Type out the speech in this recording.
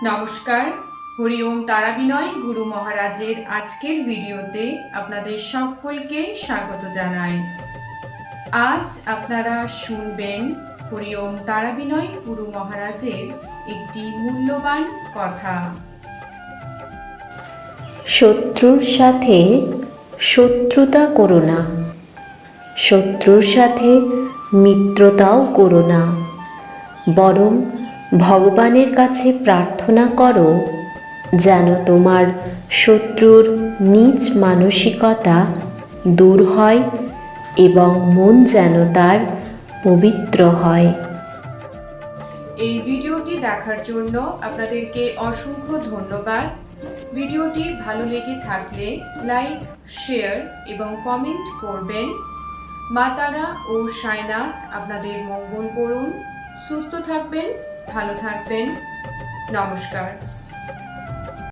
নমস্কার। হরি ওম তারা বিনয় গুরু মহারাজের আজকের ভিডিওতে আপনাদের সকলকে স্বাগত জানাই। আজ আপনারা শুনবেন হরি ওম তারা বিনয় গুরু মহারাজের একটি মূল্যবান কথা। শত্রুর সাথে শত্রুতা করো না, শত্রুর সাথে মিত্রতাও করো না, বরং ভগবানের কাছে প্রার্থনা করো যেন তোমার শত্রুর নীচ মানসিকতা দূর হয় এবং মন যেন তার পবিত্র হয়। এই ভিডিওটি দেখার জন্য আপনাদেরকে অসংখ্য ধন্যবাদ। ভিডিওটি ভালো লেগে থাকলে লাইক, শেয়ার এবং কমেন্ট করবেন। মা তারা ও সাইনাথ আপনাদের মঙ্গল করুন। সুস্থ থাকবেন, ভালো থাকবেন। নমস্কার।